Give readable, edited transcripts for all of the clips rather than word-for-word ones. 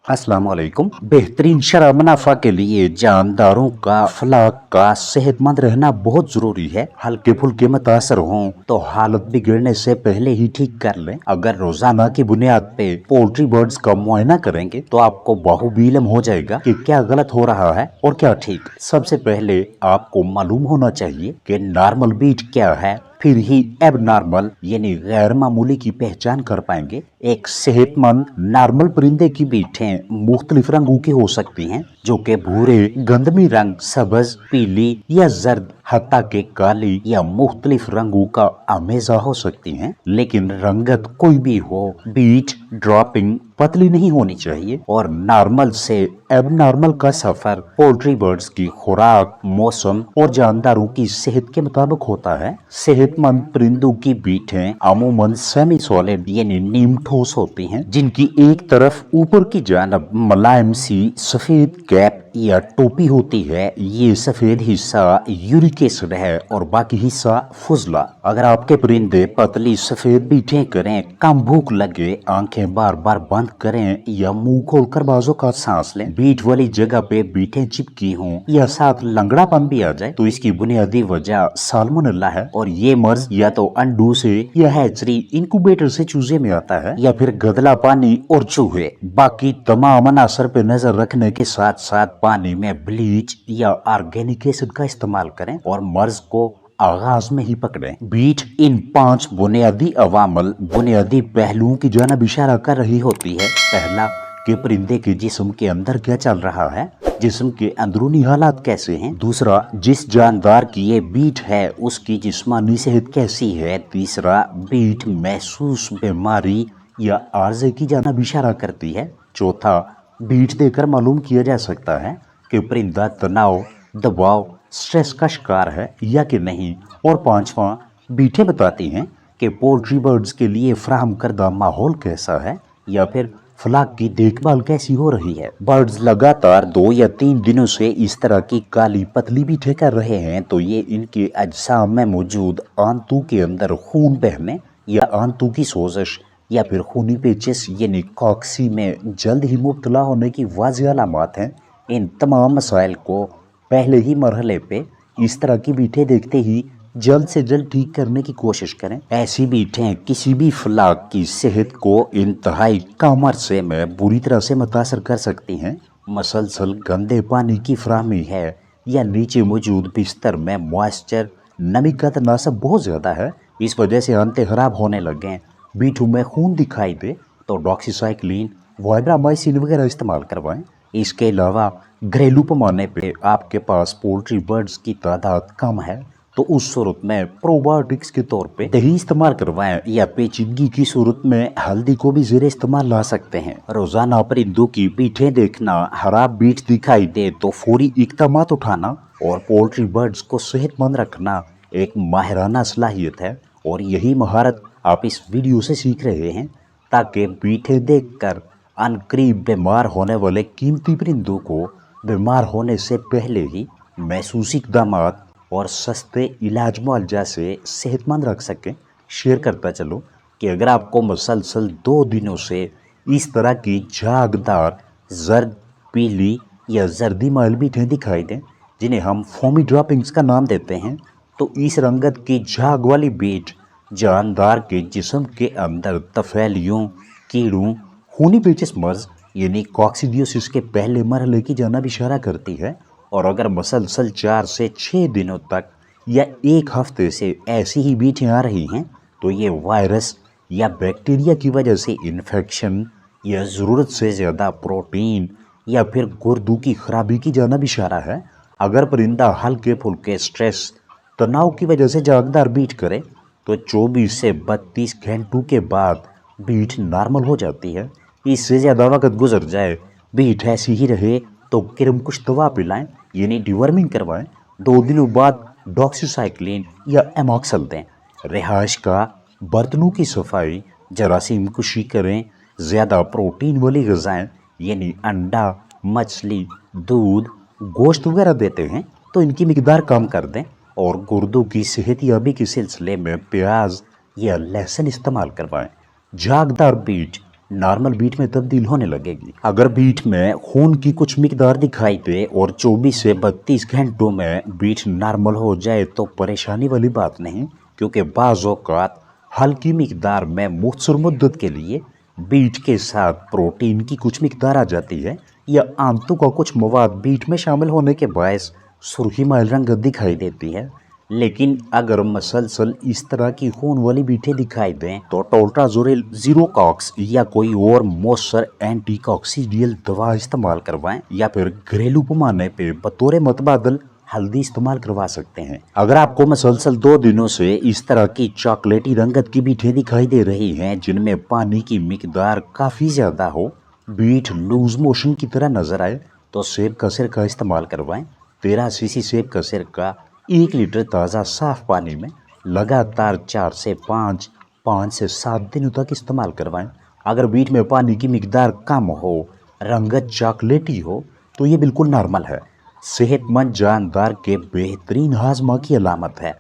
अस्सलाम वालेकुम। बेहतरीन शरह मुनाफा के लिए जानदारों का फलाह का सेहतमंद रहना बहुत जरूरी है। हल्के फुल्के मुतासर हों तो हालत बिगड़ने से पहले ही ठीक कर लें। अगर रोजाना की बुनियाद पे पोल्ट्री बर्ड्स का मुआयना करेंगे तो आपको बाहुबीलम हो जाएगा कि क्या गलत हो रहा है और क्या ठीक। सबसे पहले आपको मालूम होना चाहिए कि नॉर्मल बीट क्या है, फिर ही एबनॉर्मल यानी गैर मामूली की पहचान कर पाएंगे। एक सेहतमंद नॉर्मल परिंदे की बीटें मुख्तलिफ रंगों की हो सकती हैं, जो कि भूरे, गंधमी रंग, सब्ज, पीली या जर्द, हत्ता के काली या मुख्तलिफ रंगों का आमेजा हो सकती हैं। लेकिन रंगत कोई भी हो, बीट ड्रॉपिंग पतली नहीं होनी चाहिए। और नॉर्मल से एबनॉर्मल का सफर पोल्ट्री बर्ड्स की खुराक, मौसम और जानदारों की सेहत के मुताबिक होता है। सेहतमंद परिंदों की बीटें अमूमन सेमी सॉलिड यानी नीम ठोस होती हैं, जिनकी एक तरफ ऊपर की जानब मुलायम सी सफेद कैप या टोपी होती है। ये सफेद हिस्सा यूरिक एसिड है और बाकी हिस्सा फुजला। अगर आपके परिंदे पतली सफेद बीटें करें, कम भूख लगे, आंखें बार बार बंद करें या मुंह खोलकर बाजों का सांस लें, बीट वाली जगह पे बीटें चिपकी हों या साथ लंगड़ापन भी आ जाए, तो इसकी बुनियादी वजह साल्मोनेला है। और ये मर्ज या तो अंडों से या हैचरी इंक्यूबेटर से चूजे में आता है या फिर गदला पानी और चूहे। बाकी तमाम अनासर पे नजर रखने के साथ साथ पानी में ब्लीच या ऑर्गेनिक एसिड का इस्तेमाल करें और मर्ज को आगाज में ही पकड़ें। बीट इन 5 बुनियादी पहलुओं की जानब इशारा कर रही होती है। पहला कि परिंदे के जिस्म के अंदर क्या चल रहा है, जिस्म के अंदरूनी हालात कैसे हैं। दूसरा, जिस जानदार की ये बीट है उसकी जिस्मानी सेहत कैसी है। तीसरा, बीट महसूस बीमारी या आर्जे की जानब इशारा करती है। चौथा, बीट देकर मालूम किया जा सकता है कि परिंदा तनाव, दबाव, स्ट्रेस का शिकार है या कि नहीं। और पांचवा, बीटें बताती हैं कि पोल्ट्री बर्ड्स के लिए फराहम करदा माहौल कैसा है या फिर फलाक की देखभाल कैसी हो रही है। बर्ड्स लगातार 2 या 3 दिनों से इस तरह की काली पतली बीटें कर रहे हैं तो ये इनके अजसाम में मौजूद आंतों के अंदर खून बहने या आंतों की सोजश या फिर खूनी पेचिश यानी कॉक्सी में जल्द ही मुब्तला होने की वाज़ेह अलामत हैं। इन तमाम मसाइल को पहले ही मरहले पे इस तरह की बीटें देखते ही जल्द से जल्द ठीक करने की कोशिश करें। ऐसी बीटें किसी भी फलाक की सेहत को इंतहाई कम अरसे में बुरी तरह से मुतासर कर सकती हैं। मसलसल गंदे पानी की फराहमी है या नीचे मौजूद बिस्तर में मॉइस्चर नमी का तनासब बहुत ज़्यादा है, इस वजह से अंते खराब होने लगे, बीटों में खून दिखाई दे तो डॉक्सीसाइक्लिन, वाइब्रामाइसिन वगैरह इस्तेमाल करवाएं। इसके अलावा घरेलू पैमाने पे आपके पास पोल्ट्री बर्ड्स की तादाद कम है तो उस सूरत में प्रोबायोटिक्स के तौर पे दही इस्तेमाल करवाएं या पेचीदगी की सूरत में हल्दी को भी ज़ेरे इस्तेमाल ला सकते हैं। रोजाना परिंदों की बीटें देखना, खराब बीट दिखाई दे तो फौरी इक़दामात उठाना और पोल्ट्री बर्ड्स को सेहतमंद रखना एक माहिराना सलाहियत है। और यही महारत आप इस वीडियो से सीख रहे हैं ताकि बीटें देखकर अनकरीब बीमार होने वाले कीमती परिंदों को बीमार होने से पहले ही महसूसी इक़दामात और सस्ते इलाज मुआवजा से सेहतमंद रख सकें। शेयर करता चलो कि अगर आपको मुसलसल 2 दिनों से इस तरह की झागदार जर्द, पीली या जर्दी माइल बीटें दिखाई दें, जिन्हें हम फोमी ड्रॉपिंग्स का नाम देते हैं, तो इस रंगत की झाग वाली बीट जानदार के जिस्म के अंदर तफैलियों, कीड़ों, खूनी पेचिश मर्ज यानी कॉक्सीडियोसिस के पहले मरहले की जानब इशारा करती है। और अगर मसलसल 4 से 6 दिनों तक या 1 हफ्ते से ऐसी ही बीटें आ रही हैं तो ये वायरस या बैक्टीरिया की वजह से इन्फेक्शन या ज़रूरत से ज़्यादा प्रोटीन या फिर गुर्दों की खराबी की जानब इशारा है। अगर परिंदा हल्के फुल्के स्ट्रेस, तनाव की वजह से जागदार बीट करे तो 24 से 32 घंटों के बाद बीट नॉर्मल हो जाती है। इससे ज़्यादा वक्त गुजर जाए, बीट ऐसी ही रहे तो किरम कुछ दवा पिलाएं यानी डिवर्मिंग करवाएं। 2 दिनों बाद डॉक्सीसाइक्लिन या एमॉक्सल दें। रिहाइश का बर्तनों की सफाई, जरासीम कुशी करें। ज़्यादा प्रोटीन वाली ग़िज़ाएं यानी अंडा, मछली, दूध, गोश्त वगैरह देते हैं तो इनकी मिकदार कम कर दें। और गुर्दों की सेहतयाबी के सिलसिले में प्याज या लहसुन इस्तेमाल करवाएं। झागदार बीट नॉर्मल बीट में तब्दील होने लगेगी। अगर बीट में खून की कुछ मिकदार दिखाई दे और 24 से 32 घंटों में बीट नॉर्मल हो जाए तो परेशानी वाली बात नहीं, क्योंकि बाज़ औक़ात हल्की मिकदार में मुख्तसर मुद्दत के लिए बीट के साथ प्रोटीन की कुछ मिकदार आ जाती है या आंतों का कुछ मवाद बीट में शामिल होने के बायस सुर्खी माइल रंगत दिखाई देती है। लेकिन अगर मसलसल इस तरह की खून वाली बीटें दिखाई दें तो टोल्ट्राजोरेल जीरोकॉक्स या कोई और मौसर एंटीकॉक्सीडियल दवा इस्तेमाल करवाएं या फिर घरेलू पैमाने पे बतौर मतबादल हल्दी इस्तेमाल करवा सकते हैं। अगर आपको मसलसल 2 दिनों से इस तरह की चॉकलेटी रंगत की बीटें दिखाई दे रही हैं जिनमें पानी की मिकदार काफ़ी ज़्यादा हो, बीट लूज मोशन की तरह नजर आए, तो सेब का सिरका इस्तेमाल करवाएं। 13 सीसी सेब का सिरका 1 लीटर ताज़ा साफ पानी में लगातार 4 से 5 से 7 दिनों तक इस्तेमाल करवाएं। अगर बीट में पानी की मिकदार कम हो, रंगत चॉकलेटी हो, तो ये बिल्कुल नॉर्मल है। सेहतमंद जानदार के बेहतरीन हाजमा की अलामत है।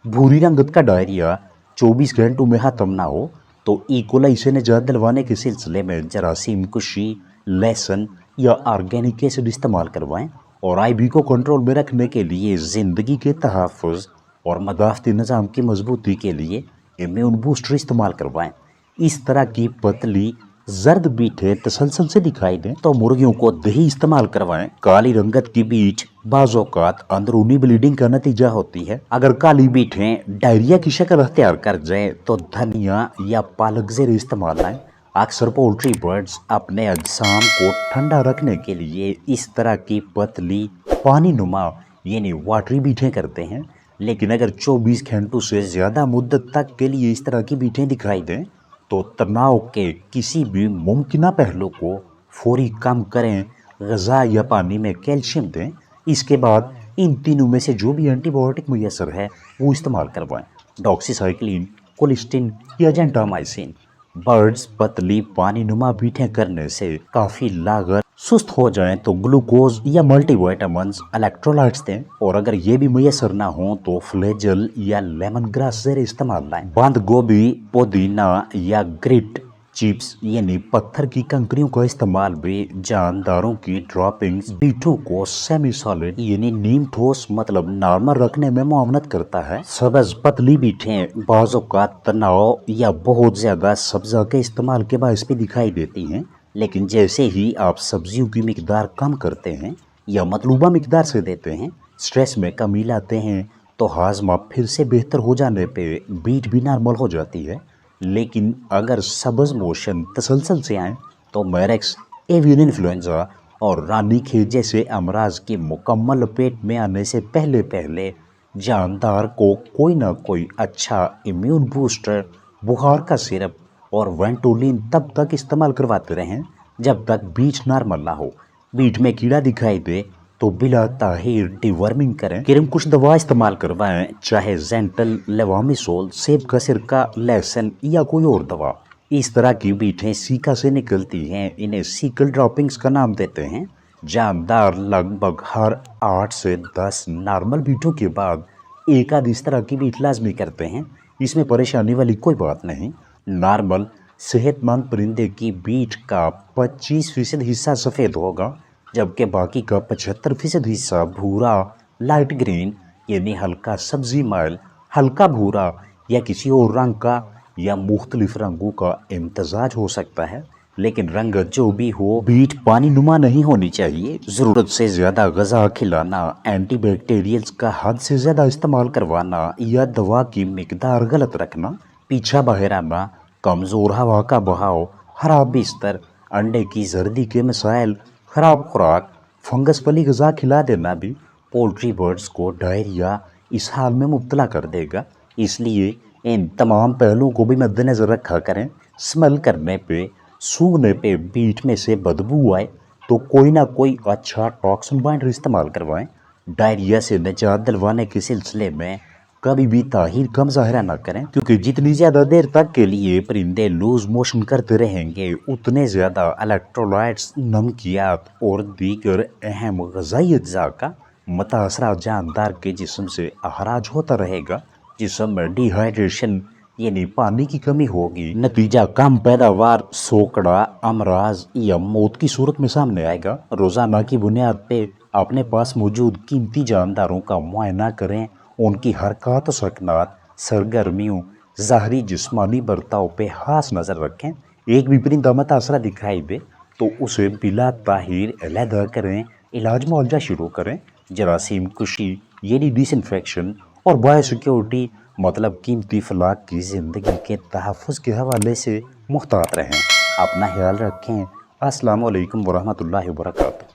भूरी रंगत का डायरिया 24 घंटों में ख़त्म ना हो तो इकोलाई से निजात दिलवाने के सिलसिले में जरासीम कुशी, लहसुन या ऑर्गेनिक एसिड इस्तेमाल करवाएं और आईबी को कंट्रोल में रखने के लिए ज़िंदगी के तहफ़्फ़ुज़ और मदाफ़ती निज़ाम की मजबूती के लिए इम्यून बूस्टर इस्तेमाल करवाएं। इस तरह की पतली जर्द बीटें तसलसल से दिखाई दें तो मुर्गियों को दही इस्तेमाल करवाएं। काली रंगत की बीट बाज़ औक़ात अंदरूनी ब्लीडिंग का नतीजा होती है। अगर काली बीटें डायरिया की शक्ल अख्तियार कर जाए तो धनिया या पालक ज़ेर इस्तेमाल लाएं। अक्सर पोल्ट्री बर्ड्स अपने अजसाम को ठंडा रखने के लिए इस तरह की पतली पानी नुमा यानी वाटरी बीटें करते हैं, लेकिन अगर 24 घंटों से ज़्यादा मुद्दत तक के लिए इस तरह की बीटें दिखाई दें तो तनाव के किसी भी मुमकिन पहलू को फौरी कम करें। ग़िज़ा या पानी में कैल्शियम दें। इसके बाद इन तीनों में से जो भी एंटीबायोटिक मुयसर है वो इस्तेमाल करवाएं। डॉक्सीसाइक्लिन, कोलिस्टिन या जेंटामाइसिन। बर्ड्स पतली पानी नुमा बीटें करने से काफ़ी लागत सुस्त हो जाएं तो ग्लूकोज या मल्टीविटामिन्स, इलेक्ट्रोलाइट्स दें, और अगर ये भी मुयसर ना हो तो फ्लेजल या लेमन ग्रास ज़ेर इस्तेमाल लाएं। बंद गोभी, पुदीना या ग्रिट चिप्स यानी पत्थर की कंकरियों का इस्तेमाल भी जानदारों की ड्रॉपिंग्स बीटों को सेमी सॉलिड यानी नीम ठोस मतलब नॉर्मल रखने में मुआवनत करता है। सब्ज पतली बीटें बाज़ औक़ात तनाव या बहुत ज़्यादा सब्ज़ा के इस्तेमाल के बायस भी दिखाई देती हैं, लेकिन जैसे ही आप सब्जियों की मिकदार कम करते हैं या मतलूबा मिकदार से देते हैं, स्ट्रेस में कमी लाते हैं, तो हाजमा फिर से बेहतर हो जाने पे बीट भी नॉर्मल हो जाती है। लेकिन अगर सब्ज़ मोशन तसलसल से आए तो मैरेक्स, एवियन इन्फ्लुएंजा और रानीखेत जैसे अमराज की मुकम्मल लपेट में आने से पहले पहले जानदार को कोई ना कोई अच्छा इम्यून बूस्टर, बुखार का सिरप और वेंटोलिन तब तक इस्तेमाल करवाते रहें जब तक बीट नॉर्मल ना हो। बीट में कीड़ा दिखाई दे तो बिला ताहीर डिवर्मिंग करें। किरम कुछ दवा इस्तेमाल करवाएं, चाहे जेंटल, लेवामिसोल, सेब का सिरका, लहसुन या कोई और दवा। इस तरह की बीटें सीका से निकलती हैं, इन्हें सीकल ड्रॉपिंग्स का नाम देते हैं। जानदार लगभग हर 8 से 10 नॉर्मल बीटों के बाद एक आध इस तरह की बीट लाजमी करते हैं। इसमें परेशानी वाली कोई बात नहीं। नॉर्मल सेहतमंद परिंदे की बीट का 25% हिस्सा सफ़ेद होगा, जबकि बाकी का 75% हिस्सा भूरा, लाइट ग्रीन यानी हल्का सब्जी माइल, हल्का भूरा या किसी और रंग का या मुख्तलिफ रंगों का इम्तजाज हो सकता है। लेकिन रंगत जो भी हो, बीट पानी नुमा नहीं होनी चाहिए। ज़रूरत से ज़्यादा ग़िज़ा खिलाना, एंटीबैक्टीरियल्स का हद से ज़्यादा इस्तेमाल करवाना या दवा की मिकदार गलत रखना, पीछा बाहर आना, कमज़ोर हवा का बहाव, ख़राब बिस्तर, अंडे की जर्दी के मसाइल, ख़राब खुराक, फंगस वाली ग़िज़ा खिला देना भी पोल्ट्री बर्ड्स को डायरिया इस हाल में मुब्तला कर देगा। इसलिए इन तमाम पहलुओं को भी मद्देनज़र रखा करें। स्मेल करने पे, सूंघने पे बीट में से बदबू आए तो कोई ना कोई अच्छा टॉक्सिन बाइंडर इस्तेमाल करवाएं। डायरिया से निजात दिलवाने के सिलसिले में कभी भी ताहीर का मुज़ाहरा न करें, क्योंकि जितनी ज़्यादा देर तक के लिए परिंदे लूज मोशन करते रहेंगे उतने ज़्यादा इलेक्ट्रोलाइट्स, नमकियात और दीगर अहम ग़िज़ाई अज्जा का मुतासरा जानदार के जिस्म से अखराज होता रहेगा। जिस्म में डिहाइड्रेशन یعنی پانی کی کمی ہوگی، نتیجہ کم پیداوار، سوکڑا، امراض یا موت کی صورت میں سامنے آئے گا۔ روزانہ کی بنیاد پہ اپنے پاس موجود قیمتی جانداروں کا معائنہ کریں، ان کی حرکات و سکنات، سرگرمیوں، ظاہری جسمانی برتاؤ پہ خاص نظر رکھیں۔ ایک بھی پرندہ متاثرہ دکھائی دے تو اسے بلا تاخیر علیحدہ کریں، علاج معالجہ شروع کریں۔ جراثیم کشی یعنی ڈس انفیکشن اور بایو سیکیورٹی مطلب قیمتی فلاک کی زندگی کے تحفظ کے حوالے سے محتاط رہیں۔ اپنا خیال رکھیں۔ السلام علیکم ورحمۃ اللہ وبرکاتہ۔